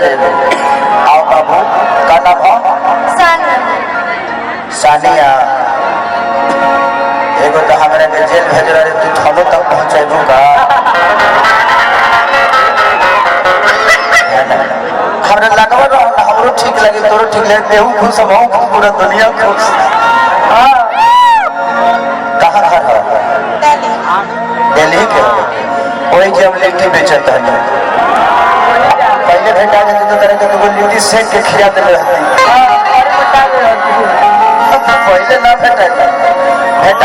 देवे। आओ बाबू का नाम हो? सानिया। एगो तो हमारे के जेल भेज रहे तू थानो तक पहुंचेबू का? हमरा लगवा रहा हमरो ठीक लगे तोरो ठीक लगे देहू खुश हम पूरा दुनिया खुश। कहाँ घर है? दिल्ली के वही के हम लिट्टी बेचत है। पहले भेटा जाती तो तरह के लिट्टी सेक के खिया दे रहती। पहले ना भेटा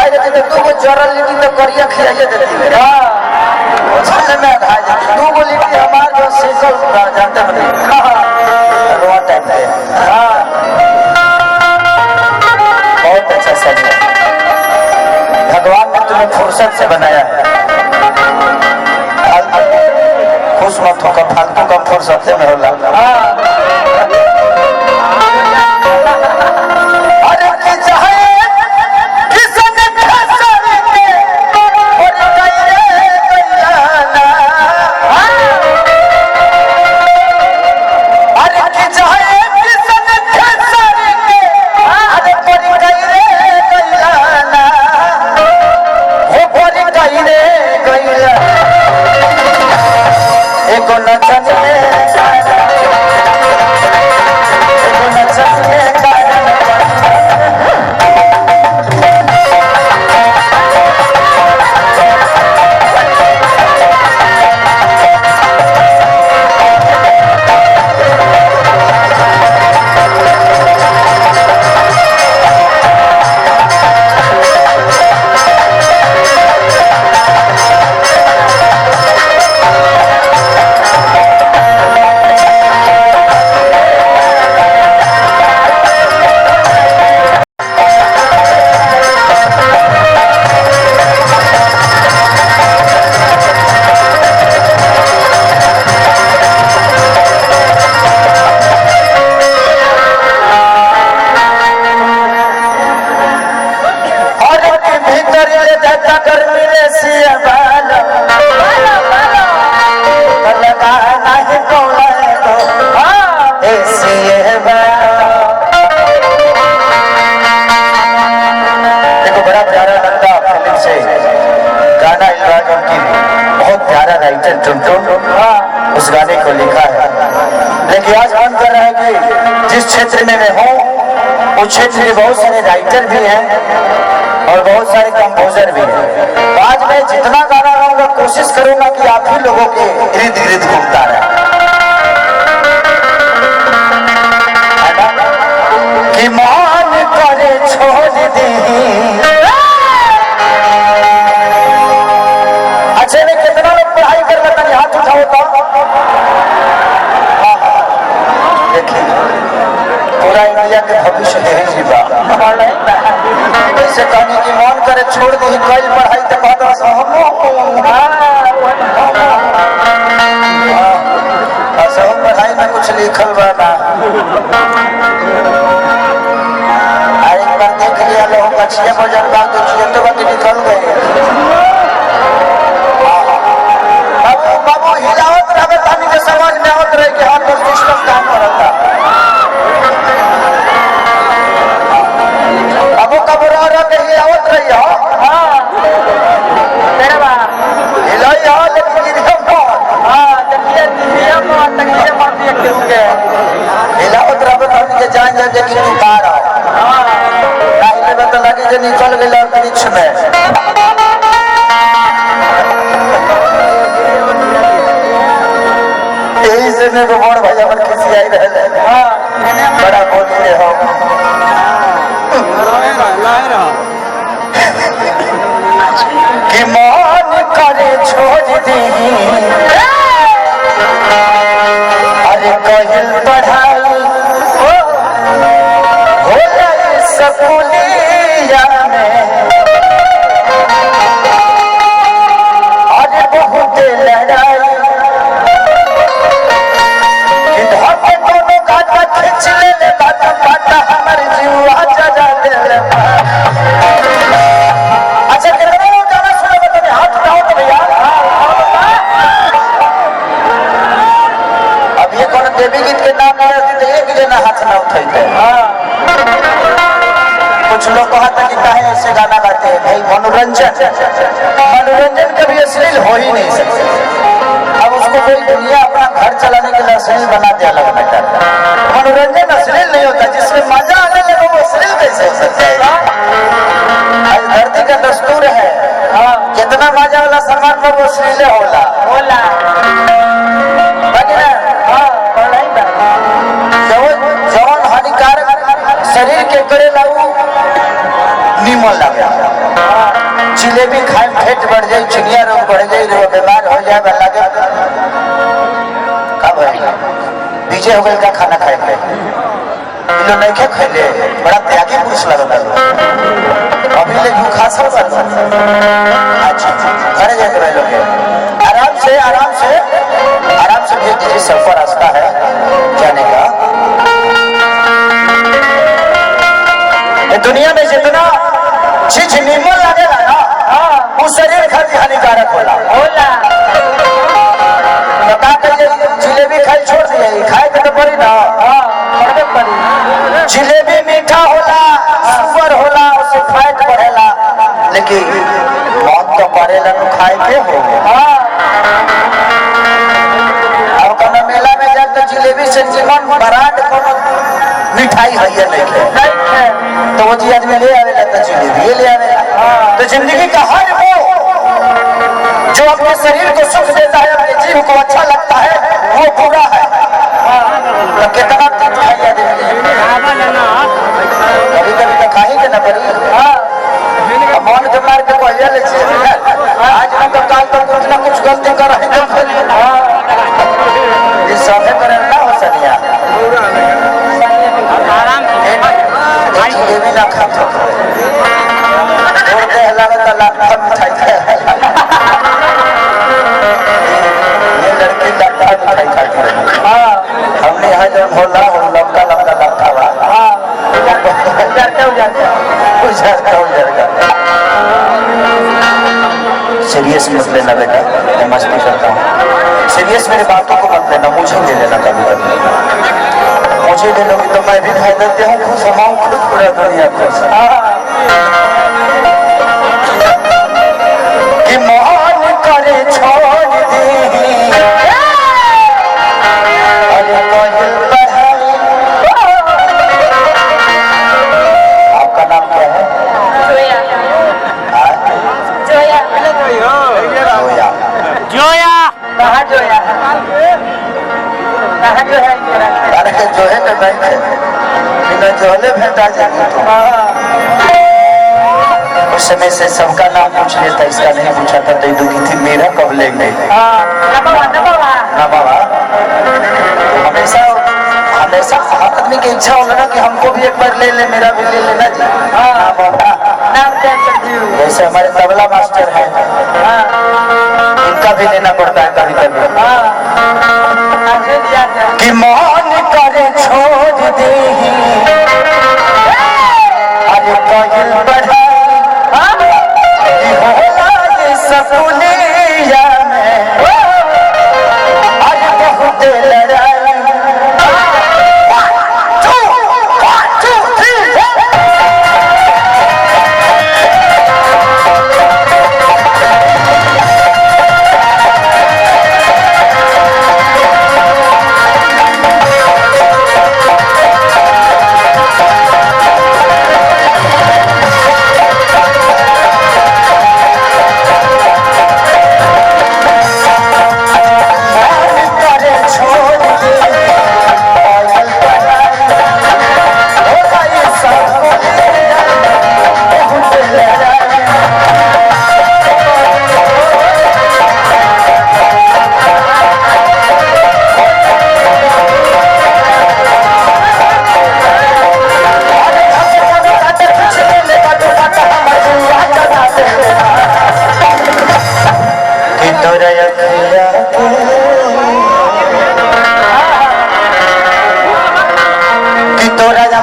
जाती तो दू गो जरल लिट्टी तो करिया खियाइए देती। में खा जाती दू गो लिट्टी हमार जो सेकल जाते बने रोआ टाइप पे। बहुत अच्छा सही है, भगवान ने तुम्हें फुर्सत से बनाया है। खुश मत होकर फालतू का फुर्सत में होला। उस गाने को लिखा है, लेकिन आज मन कर रहा है कि जिस क्षेत्र में मैं हूँ उस क्षेत्र में बहुत सारे राइटर भी हैं और बहुत सारे कंपोजर भी हैं। तो आज मैं जितना गाना गाऊंगा कोशिश करूंगा कि आप ही लोगों के इर्द गिर्द घूमता रहे। कि मान करे छोड़ दी अच्छे में कितना लोग पढ़ाई कर लेता है, हाथ उठाओ तो देखिए पूरा इंडिया के भविष्य यही जीवा। ऐसे कहने की मन करे छोड़ दी कल पढ़ाई तो बाद पढ़ाई में कुछ लिखल बा ना। एक बार देख लिया लोग अच्छे भोजन बाद तो बाकी निकल गए। बाबू हिलावत रहे तानी के समाज में आवत रहे कि हाथ पर सिस्टम काम करता। बाबू कब रह के हिलावत रही हो हिलाई हो लेकिन हिलावत रहे तानी के जान जाए कि तू पार हो नहीं तो लगे जो निकल गए अंतरिक्ष में। में बड़ भैया पर खिसी आई रहे बड़ा बोली रे हो कि मन करे छोड़ दी अरे कहिल पढ़ाई हो जाए स्कूलिया में अरे बहुत लड़ाई देवी की न उठते। कुछ लोग कहते कि काहे ऐसे गाना गाते हैं भाई, मनोरंजन कभी अश्लील हो ही नहीं सकते। अब उसको कोई दुनिया अपना घर चलाने के लिए अश्लील बना दिया अलग बेटा। मनोरंजन अश्लील नहीं होता, जिसमें मजा आने लगे वो अश्लील कैसे हो सकता है? आज धरती का दस्तूर है, कितना मजा वाला सामान में वो अश्लील होला जवन हानिकारक शरीर के करे लागू नीमन लगे। जिलेबी खाए पेट बढ़ जाए, चिड़िया रोग बढ़ जाए, बीमार हो जाए लगे कब बीजे हो गए का खाना खाए के लो नहीं खे खैले बड़ा त्यागी पुरुष लगता है। अभी ले भूखा सब अच्छा घरे जाके रह लोगे आराम से भेज दीजिए। सफर रास्ता है जाने का। दुनिया में जितना चीज नीमन लगेगा ना वो शरीर खातिर हानिकारक होला। बता करिए जिलेबी खाई छोड़ दिए, खाए के तो पड़ी ना। जिलेबी मीठा होला, सुगर होला, उससे फैट बढ़ेला, लेकिन मौत तो पड़ेला तो खाए के हो। अब कोनो मेला में जाए तो जिलेबी से जीवन बराड कोनो मिठाई है नहीं तो वो जी आदमी ले आवेला तो जिलेबी ले आवेला। तो जिंदगी का हर वो जो अपने शरीर को सुख देता है, अपने जीव को अच्छा लगता है, वो बुरा है। तो कितना खाइया देंगे कभी कभी तो खाई के ना पड़ी। मन के मार के पहिया ले आज ना तो काल तक कुछ ना कुछ गलती कर रहे हैं। सौदे पर ना हो सनिया जिलेबी ना खा तो मिठाई ये लड़की लगता मिठाई खाती रही। हमने यहाँ जब होला लंका सीरियस मत लेना बेटा, मैं मस्ती करता हूँ। सीरियस मेरी बातों को मत लेना, मुझे ले लेना कभी कभी। मुझे ले लोगी तो मैं भी ढाई देते हूँ, खुश हमाऊँ खुद पूरा दुनिया खुश। कि मोहन करे छोड़ दी आपका नाम क्या है? जोया। कहाँ जोया? कहाँ जो है? अरे जो है तो बैंक है, बिना जोले भेंटा जाएंगे तो। उस समय से सबका नाम पूछ लेता, इसका नहीं पूछा था। दे दूंगी थी मेरा कब लेंगे ना बाबा। हमेशा आदमी की इच्छा होगा ना कि हमको भी एक बार ले ले, मेरा भी ले लेना जी। हाँ बाबा जैसे हमारे तबला मास्टर है, इनका भी लेना पड़ता है कभी कभी। कि मन करे छोड़ दे अरे कहिल बढ़ाई होला ये सकुलिया में आज बहुत लड़ाई। तोरा जा